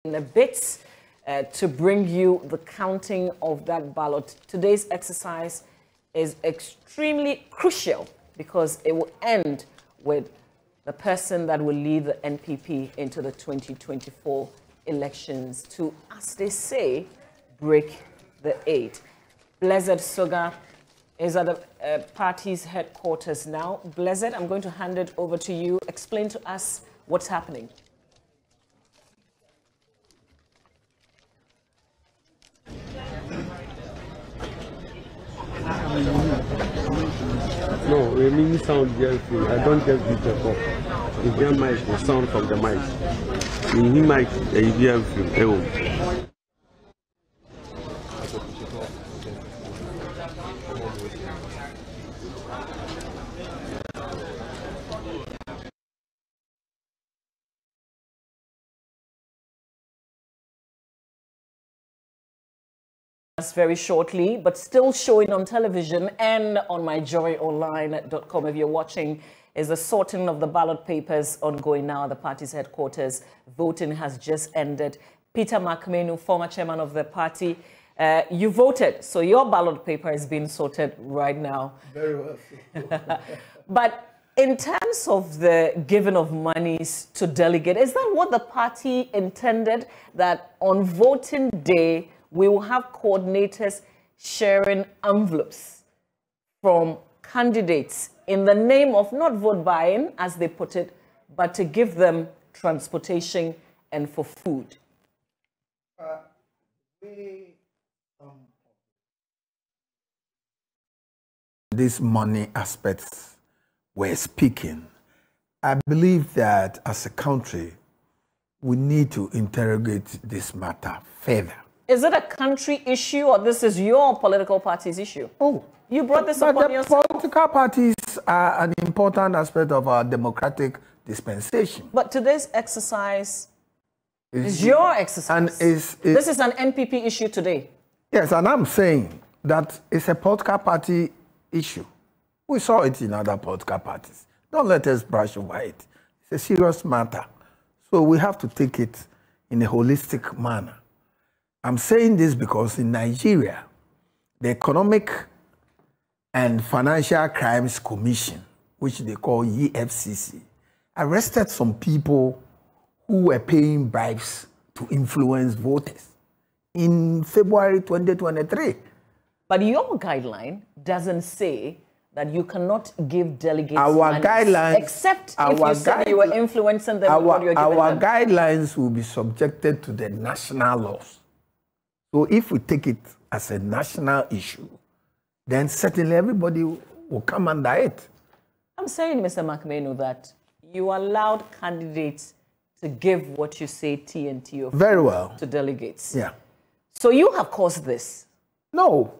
in a bit to bring you the counting of that ballot. Today's exercise is extremely crucial because it will end with the person that will lead the NPP into the 2024 elections to, as they say, break the 8. Blessed Soga is at the party's headquarters now. Blessed, I'm going to hand it over to you. Explain to us what's happening. No, it means sound free. I don't get before. You get mic, the sound from the mic. In the mic, you get free. Very shortly, but still showing on television and on myjoyonline.com. If you're watching, is the sorting of the ballot papers ongoing now at the party's headquarters. Voting has just ended. Peter Makmenu, former chairman of the party, you voted, so your ballot paper is being sorted right now. Very well. But in terms of the giving of monies to delegate, is that what the party intended, that on voting day we will have coordinators sharing envelopes from candidates in the name of not vote buying, as they put it, but to give them transportation and for food? These money aspects we're speaking, I believe that as a country, we need to interrogate this matter further. Is it a country issue or this is your political party's issue? Oh, you brought this upon yourself. Political parties are an important aspect of our democratic dispensation. But today's exercise is your exercise. And this is an NPP issue today. Yes, and I'm saying that it's a political party issue. We saw it in other political parties. Don't let us brush over it. It's a serious matter. So we have to take it in a holistic manner. I'm saying this because in Nigeria, the Economic and Financial Crimes Commission, which they call EFCC, arrested some people who were paying bribes to influence voters in February 2023. But your guideline doesn't say that you cannot give delegates our guidelines, except if you said you were influencing them. Our guidelines will be subjected to the national laws. So if we take it as a national issue, then certainly everybody will come under it. I'm saying, Mr. Makmenu, that you allowed candidates to give what you say TNT of very well to delegates. Yeah. So you have caused this. No.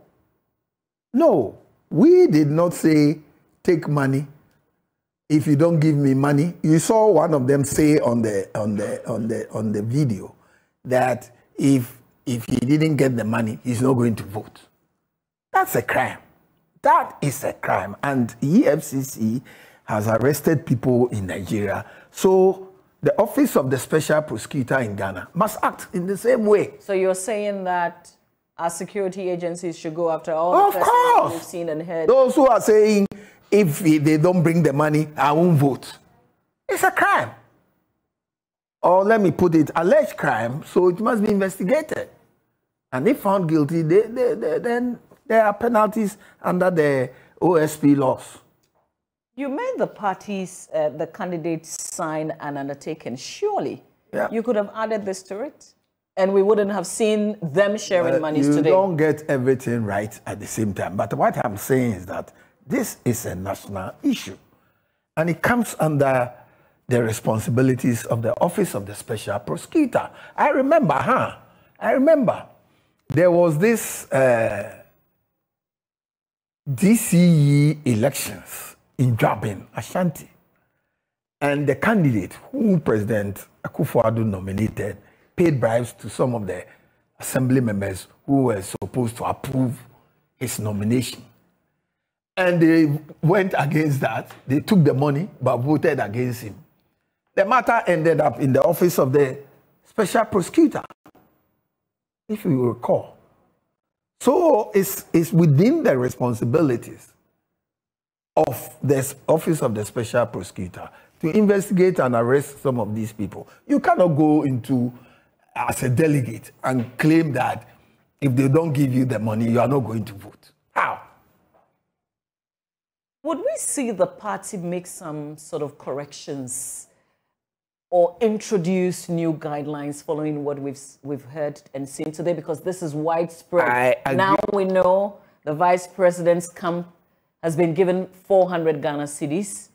No. We did not say take money if you don't give me money. You saw one of them say on the video that if he didn't get the money, he's not going to vote. That's a crime. That is a crime. And EFCC has arrested people in Nigeria. So the Office of the Special Prosecutor in Ghana must act in the same way. So you're saying that our security agencies should go after all the persons we've seen and heard? Those who are saying, if they don't bring the money, I won't vote. It's a crime. Or let me put it, alleged crime, so it must be investigated. And if found guilty, then there are penalties under the OSP laws. You made the parties, the candidates sign an undertaking. Surely you could have added this to it, and we wouldn't have seen them sharing monies today. You don't get everything right at the same time. But what I'm saying is that this is a national issue, and it comes under the responsibilities of the Office of the Special Prosecutor. I remember there was this DCE elections in Jabin, Ashanti. And the candidate who President Akufo-Addo nominated paid bribes to some of the assembly members who were supposed to approve his nomination. And they went against that. They took the money but voted against him. The matter ended up in the Office of the special prosecutor, if you recall. So it's within the responsibilities of the office of the special prosecutor to investigate and arrest some of these people. You cannot go into as a delegate and claim that if they don't give you the money, you are not going to vote. How? Would we see the party make some sort of corrections or introduce new guidelines following what we've heard and seen today? Because this is widespread. Now we know the vice president's camp has been given 400 Ghana cedis.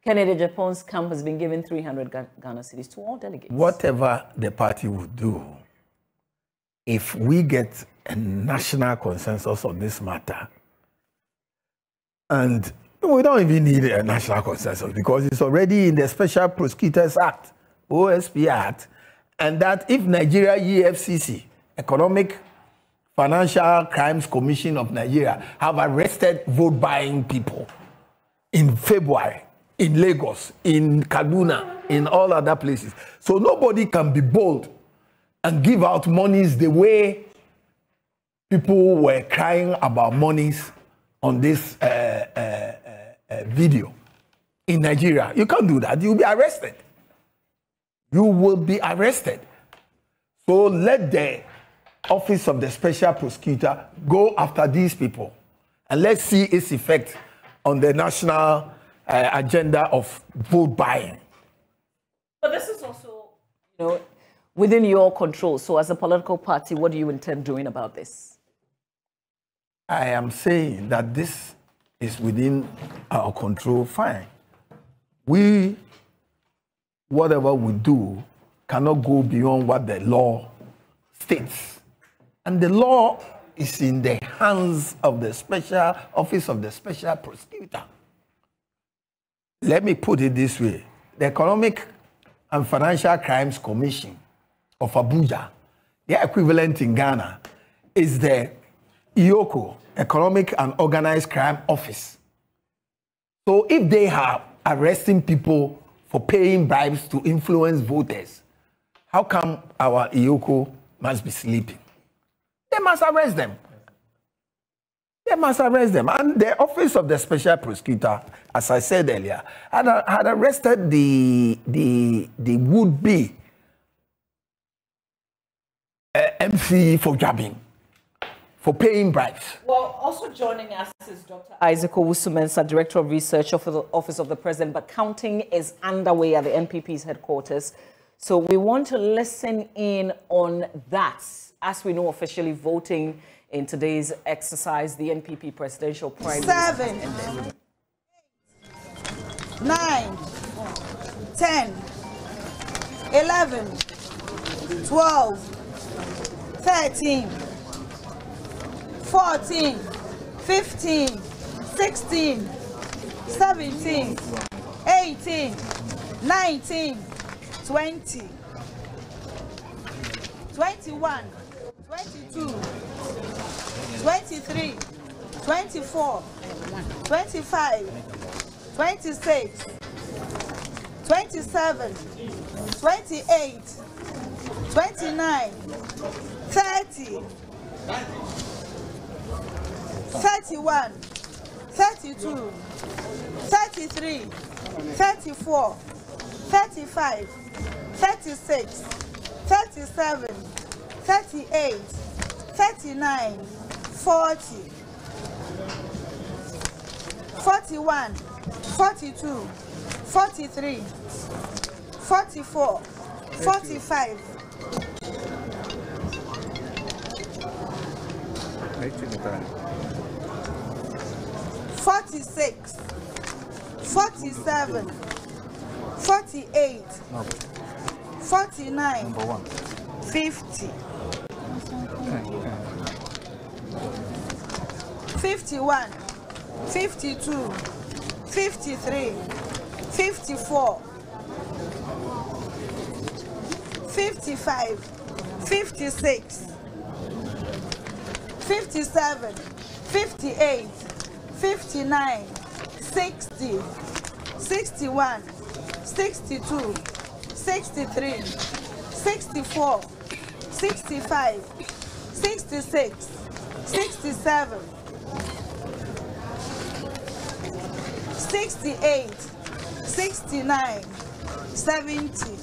Kennedy Japan's camp has been given 300 Ghana cedis to all delegates. Whatever the party would do, if we get a national consensus on this matter, and we don't even need a national consensus because it's already in the Special Prosecutors Act, OSP Act, and that if Nigeria EFCC, Economic Financial Crimes Commission of Nigeria, have arrested vote-buying people in February, in Lagos, in Kaduna, in all other places. So nobody can be bold and give out monies the way people were crying about monies on this video in Nigeria. You can't do that. You'll be arrested. You will be arrested. So let the office of the special prosecutor go after these people and let's see its effect on the national agenda of vote buying. But this is also, within your control. So as a political party, what do you intend doing about this? I am saying that this is within our control, fine. Whatever we do cannot go beyond what the law states. And the law is in the hands of the special office of the special prosecutor. Let me put it this way. The Economic and Financial Crimes Commission of Abuja, their equivalent in Ghana, is the EOCO, Economic and Organized Crime Office. So if they are arresting people for paying bribes to influence voters, how come our EOCO must be sleeping? They must arrest them. They must arrest them. And the office of the special prosecutor, as I said earlier, had arrested the would-be MC for jabbing, for paying bribes. Well, also joining us is Dr. Isaac Owusu-Mensah, Director of Research of the Office of the President, but counting is underway at the NPP's headquarters. So we want to listen in on that. As we know, officially voting in today's exercise, the NPP presidential primary. 7, 9, 10, 11, 12, 13, 14, 15, 16, 17, 18, 19, 20, 21, 22, 23, 24, 25, 26, 27, 28, 29, 30, 31, 32, 33, 34, 35, 36, 37, 38, 39, 40, 41, 42, 43, 44, 45, 46, 47, 48, 49, 50, 51, 52, 53, 54, 55, 56, 57, 58, 59, 60, 61, 62, 63, 64, 65, 66, 67, 68, 69, 70,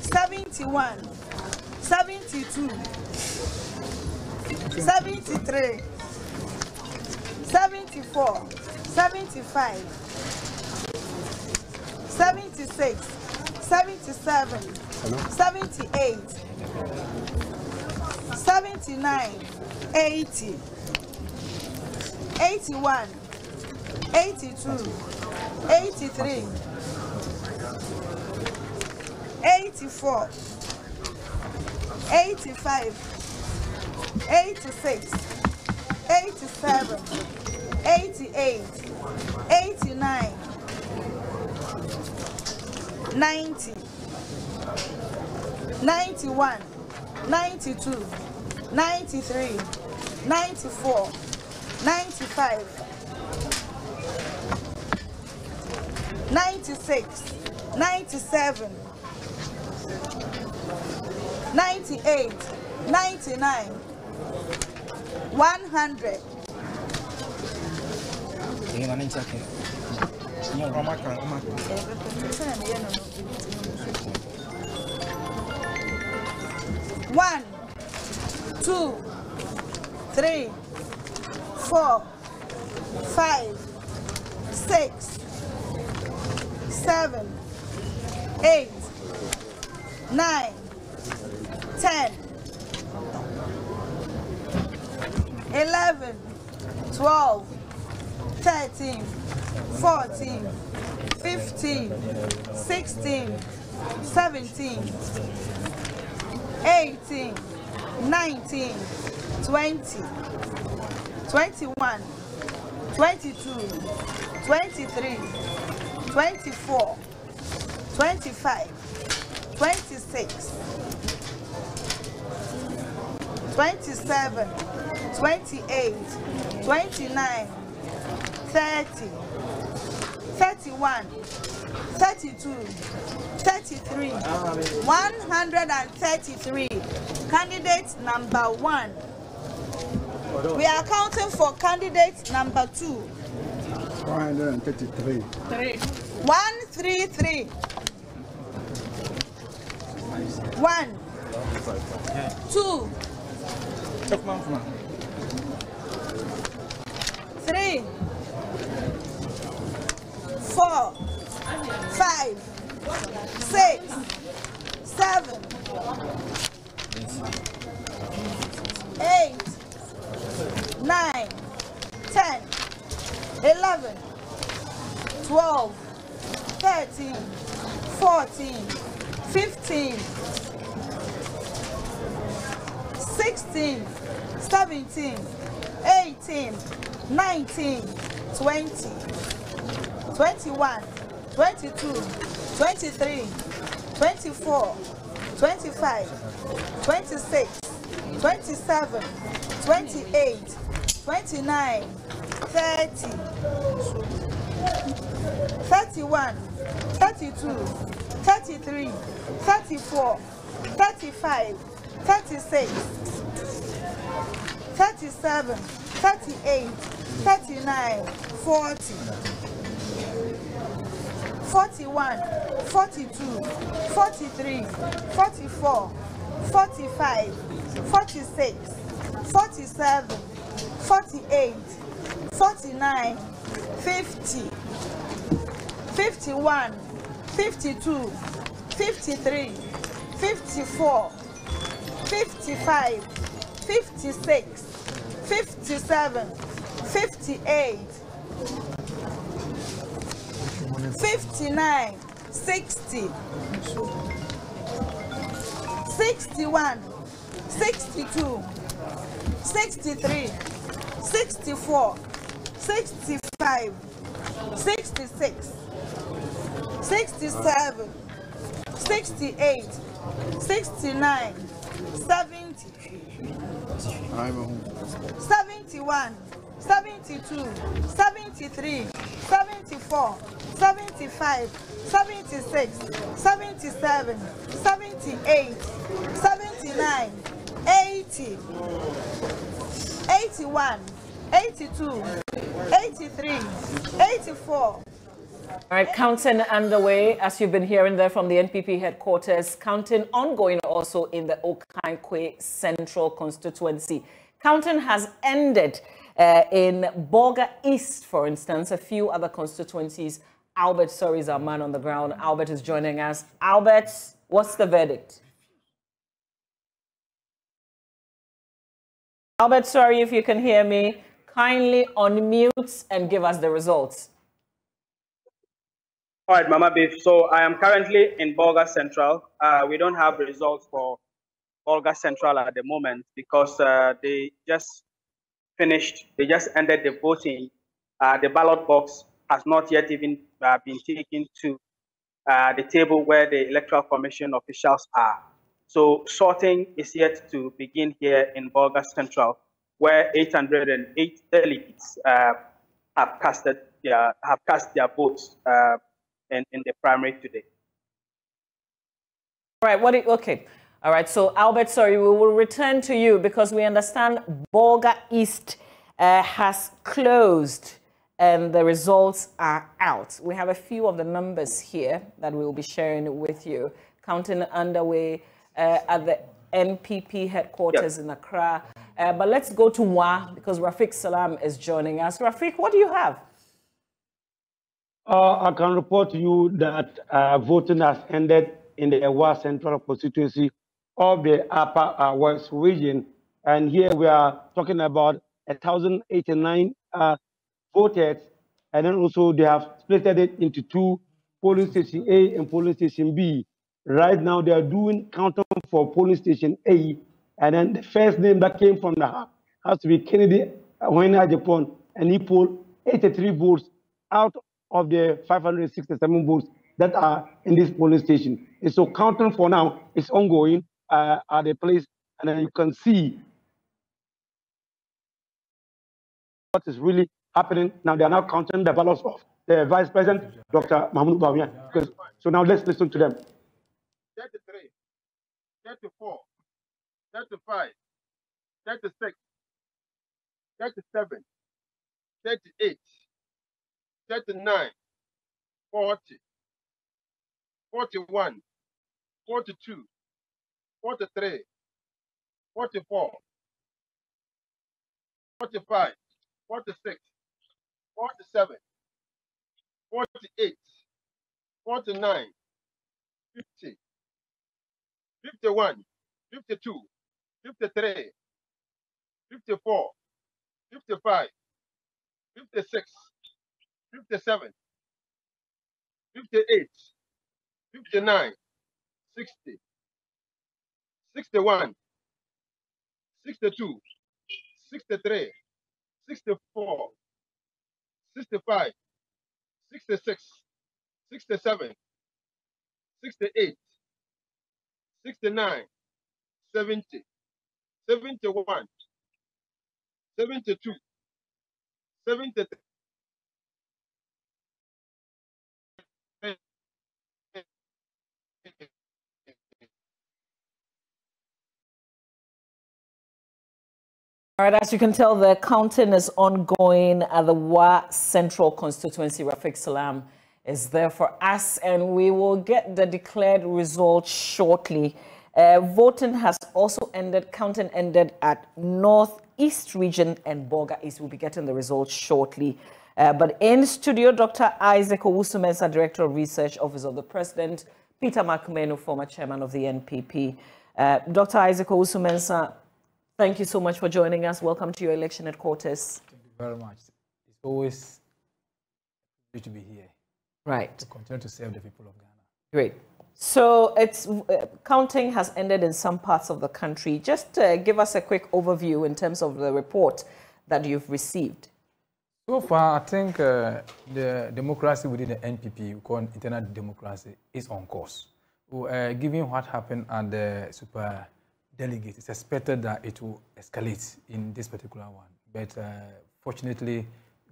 71, 72, 73, 74, 75, 76, 77, 78, 79, 80, 81, 82, 83, 84, 85, 86, 87, 88, 89, 90, 91, 92, 93, 94, 95, 96, 97, 98, 99, 100. One, 2, 3, 4, 5, 6, 7, 8, 9, 10, 11, 12, 13, 14, 15, 16, 17, 18, 19, 20, 21, 22, 23, 24, 25, 26, 27, 28, 29, 30, 31, 32, 33, 133. Candidate number 1. We are counting for candidate number 2. 133. 133. 1, 2, 3, 4, 5, 6, 7, 8, 9, 10, 11, 12, 13, 14, 15, 16, 17, 18, 19, 20, 21, 22, 23, 24, 25, 26, 27, 28, 29, 30, 31, 32, 33, 34, 35, 36, 37, 38, 39, 40, 41, 42, 43, 44, 45, 46, 47, 48, 49, 50, 51, 52, 53, 54, 55, 56, 57, 58, 59, 60, 61, 62, 63, 64, 65, 66, 67, 68, 69, 70, 71, 72, 73, 74, 75, 76, 77, 78, 79, 80, 81, 82, 83, 84. All right, counting underway, as you've been hearing there from the NPP headquarters, counting ongoing also in the Okankwe Central constituency. Counting has ended in Bolga East, for instance, a few other constituencies. Albert Sorry is our man on the ground. Albert is joining us. Albert, what's the verdict? Albert Sorry, if you can hear me, kindly unmute and give us the results. All right, Mama Beef. So I am currently in Bolga Central. We don't have results for Bolga Central at the moment because they just finished. They just ended the voting. The ballot box has not yet even been taken to the table where the Electoral Commission officials are. So sorting is yet to begin here in Bolga Central, where 808 delegates have cast their votes in the primary today. All right, okay. All right, so Albert, sorry, we will return to you because we understand Bolga East has closed and the results are out. We have a few of the numbers here that we will be sharing with you. Counting underway at the NPP headquarters in Accra. But let's go to Wa because Rafiq Salam is joining us. Rafiq, what do you have? I can report to you that voting has ended in the Ewa Central constituency of the Upper West region. And here we are talking about 1,089 voters. And then also they have split it into two, polling station A and polling station B. Right now they are doing countdown for polling station A. And then the first name that came from the house has to be Kennedy Wena Japan. And he polled 83 votes out of the 567 votes that are in this polling station. And so counting for now is ongoing at the place, and then you can see what is really happening. Now they are now counting the ballots of the Vice President, Dr. Mahmoud Bawumia. So now let's listen to them. 33, 34, 35, 36, 37, 38, 39, 40, 41, 42, 43, 44, 45, 46, 47, 48, 49, 50, 51, 52, 53, 54, 55, 56, 57, 58, 59, 60, 61, 62, 63, 64, 65, 66, 67, 68, 69, 70, 71, 72, 73. All right, as you can tell, the counting is ongoing at the Wa Central constituency. Rafiq Salam is there for us, and we will get the declared results shortly. Voting has also ended, counting ended at Northeast region and Bolga East. We'll be getting the results shortly. But in studio, Dr. Isaac Owusu-Mensah, Director of Research, Office of the President, Peter Makumenu, former chairman of the NPP. Dr. Isaac Owusu-Mensah, thank you so much for joining us. Welcome to your election headquarters. Thank you very much. It's always good to be here. Right. To continue to serve the people of Ghana. Great. So it's counting has ended in some parts of the country. Just give us a quick overview in terms of the report that you've received. So far, I think the democracy within the NPP, we call internal democracy, is on course. Given what happened at the super delegate, it's expected that it will escalate in this particular one. But fortunately,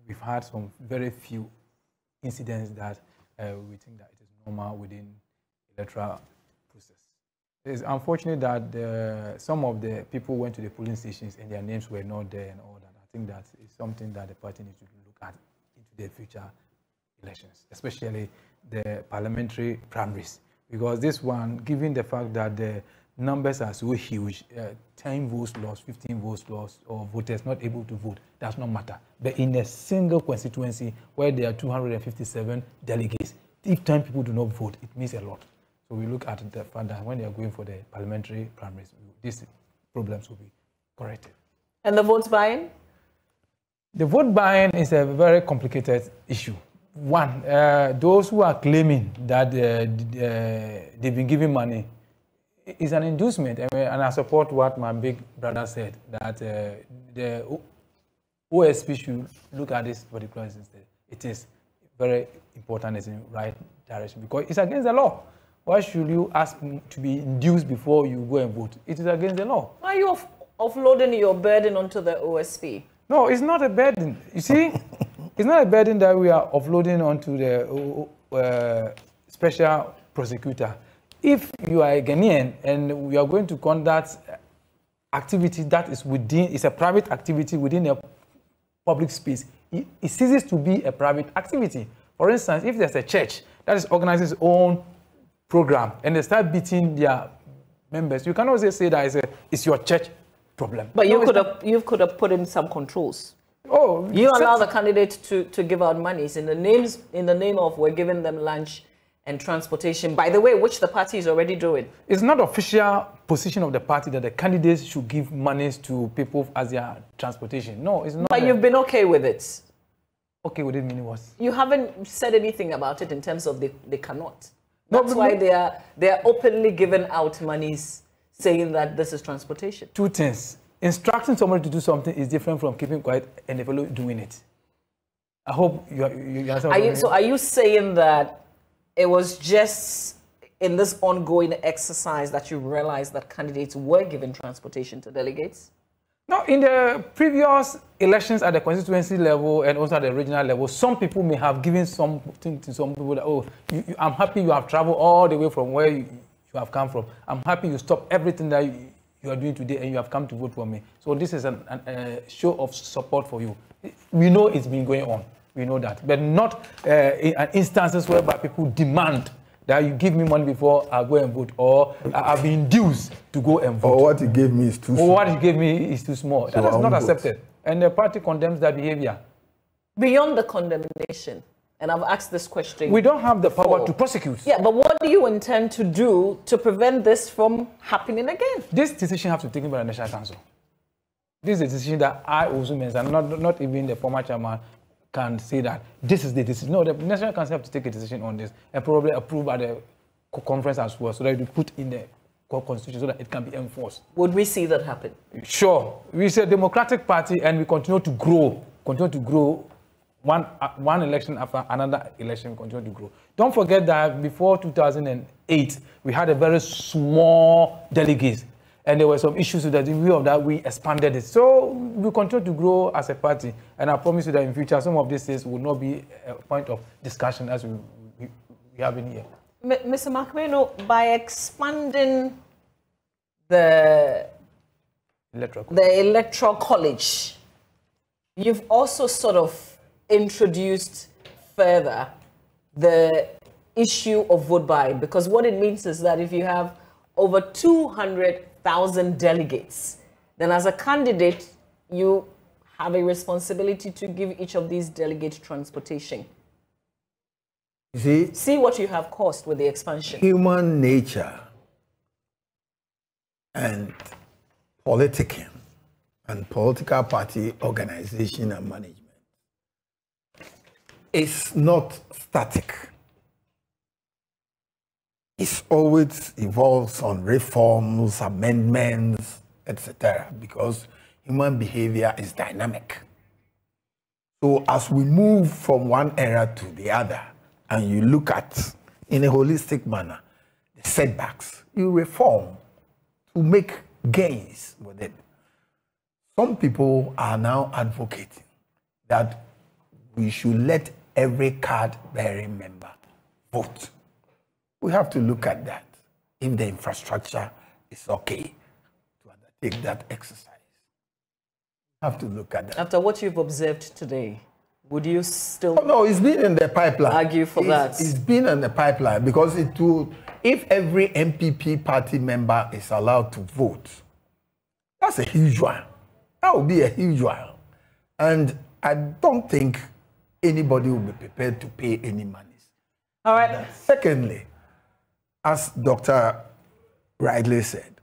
we've had some very few incidents that we think that it is normal within electoral process. It is unfortunate that some of the people went to the polling stations and their names were not there and all that. I think that is something that the party needs to look at into the future elections, especially the parliamentary primaries. Because this one, given the fact that the numbers are so huge, 10 votes lost, 15 votes lost, or voters not able to vote, does not matter. But in a single constituency where there are 257 delegates, if 10 people do not vote, it means a lot. So we look at the fact that when they are going for the parliamentary primaries, these problems will be corrected. And the vote buying? The vote buying is a very complicated issue. One, those who are claiming that they've been giving money is an inducement, and I support what my big brother said, that the OSP should look at this particular instance. It is very important, it's in the right direction, because it's against the law. Why should you ask to be induced before you go and vote? It is against the law. Why are you offloading your burden onto the OSP? No, it's not a burden. You see, it's not a burden that we are offloading onto the special prosecutor. If you are a Ghanaian and we are going to conduct activity that is it's a private activity within a public space, it ceases to be a private activity. For instance, if there's a church that is organizing its own program and they start beating their members, you cannot say that it's your church problem. But you could have put in some controls. Oh, you allow the candidate to give out monies in the name of we're giving them lunch and transportation, by the way, which the party is already doing. It's not official position of the party that the candidates should give monies to people as their transportation. No, it's not. But you've been okay with it. Okay with it meaning what? You haven't said anything about it in terms of they cannot. That's why they are openly giving out monies, saying that this is transportation. Two things. Instructing somebody to do something is different from keeping quiet and the fellow doing it. I hope you understand. So are you saying that it was just in this ongoing exercise that you realized that candidates were given transportation to delegates? No, in the previous elections at the constituency level and also at the regional level, some people may have given something to some people that, oh, I'm happy you have traveled all the way from where you have come from. I'm happy you stopped everything that you are doing today and you have come to vote for me. So this is a show of support for you. We know it's been going on. We know that. But not in instances whereby people demand that you give me money before I go and vote, or I've been induced to go and vote. Or what you gave me is too small. Or what you gave me is too small. So that is not accepted. And the party condemns that behavior. Beyond the condemnation, and I've asked this question. We don't have the power to prosecute. Yeah, but what do you intend to do to prevent this from happening again? This decision has to be taken by the National Council. This is a decision that I also mentioned, not even the former chairman can say that this is the decision. No, the National Council have to take a decision on this and probably approve at the conference as well, so that it put in the constitution so that it can be enforced. Would we see that happen? Sure. We're a democratic party and we continue to grow. One election after another election, we continue to grow. Don't forget that before 2008, we had a very small delegates. And there were some issues with that. In view of that, we expanded it. So we continue to grow as a party. And I promise you that in future, some of these things will not be a point of discussion as we have in here. Mr. Makmeno, by expanding the electoral college, you've also sort of introduced further the issue of vote buying. Because what it means is that if you have over 200,000 delegates, then as a candidate, you have a responsibility to give each of these delegates transportation. You see what you have caused with the expansion. Human nature and politicking and political party organization and management is not static. It always evolves on reforms, amendments, etc., because human behavior is dynamic. So as we move from one era to the other, and you look at, in a holistic manner, the setbacks, you reform to make gains with it. Some people are now advocating that we should let every card-bearing member vote. We have to look at that. If the infrastructure is okay to undertake that exercise, we have to look at that. After what you've observed today, would you still no, it's been in the pipeline. Argue for that? It's been in the pipeline because it will, if every MPP party member is allowed to vote, that's a huge one. That would be a huge one. And I don't think anybody will be prepared to pay any money. All right. Secondly, as Dr. rightly said,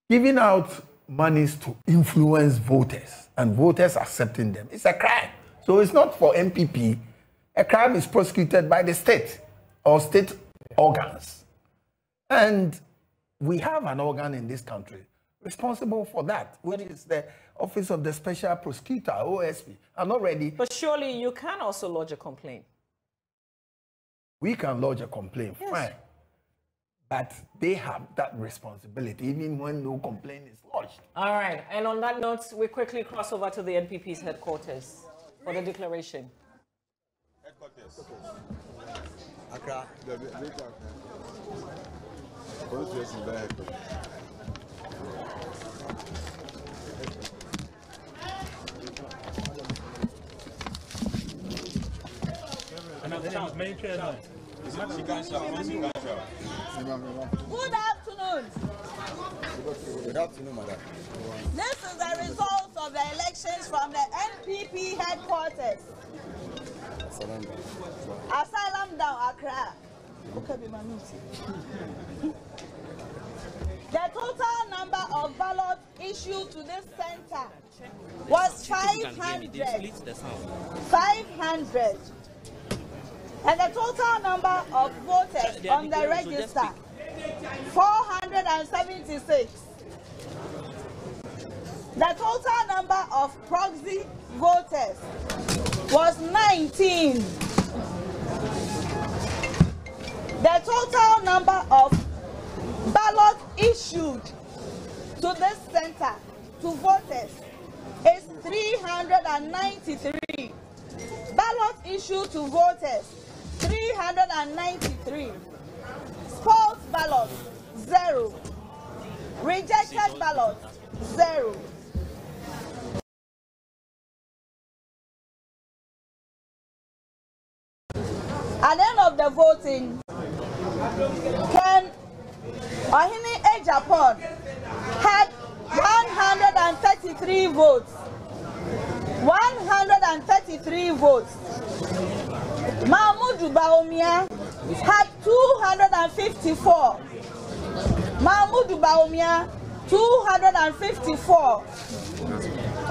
giving out monies to influence voters and voters accepting them, it's a crime. So it's not for MPP. A crime is prosecuted by the state or state organs. And we have an organ in this country responsible for that, which is the Office of the Special Prosecutor, OSP. I'm not ready. But surely you can also lodge a complaint. We can lodge a complaint, yes. Fine. But they have that responsibility, even when no complaint is lodged. All right. And on that note, we quickly cross over to the NPP's headquarters for the declaration. Headquarters. Accra. Good afternoon. Good afternoon, madam. This is the results of the elections from the NPP headquarters. Asylum down, Accra. The total number of ballots issued to this center was 500. 500. And the total number of voters on the register, 476. The total number of proxy voters was 19. The total number of ballots issued to this center to voters is 393. Ballots issued to voters, 393. False ballots, 0. Rejected ballots, 0. At the end of the voting, Ken Ohini Ejapon had 133 votes. 133 votes. Mahmoud Bawumia had 254. Mahmoud Bawumia, 254.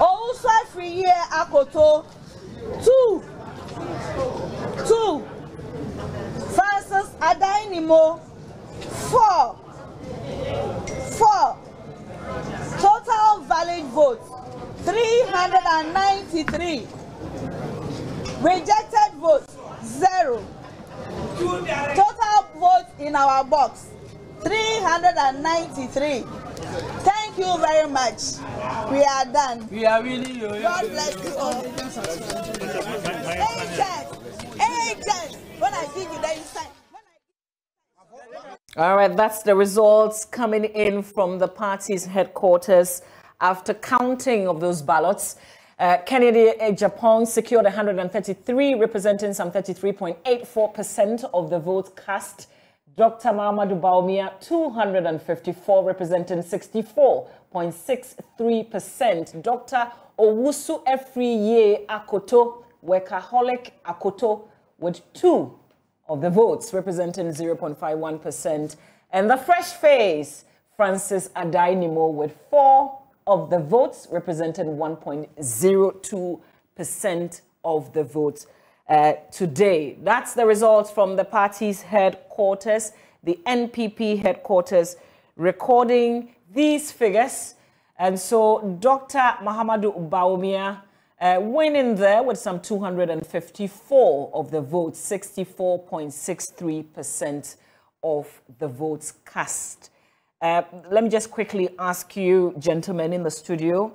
Ousa Friye Akoto, 2. Francis Adainimo, 4. Total valid votes, 393. Rejected votes, 0. Total votes in our box, 393. Thank you very much. We are done. We are really God bless you all. Agents. When I give you the insight. All right, that's the results coming in from the party's headquarters after counting of those ballots. Kennedy Japan secured 133, representing some 33.84% of the votes cast. Dr. Mahamadou Bawumia, 254, representing 64.63%. Dr. Owusu Efriye Akoto, workaholic Akoto, with 2 of the votes, representing 0.51%. And the fresh face, Francis Adainimo, with 4 of the votes, representing 1.02% of the votes today. That's the results from the party's headquarters, the NPP headquarters, recording these figures. And so Dr. Mahamadou Bawumia winning there with some 254 of the votes, 64.63% of the votes cast. Let me just quickly ask you, gentlemen in the studio,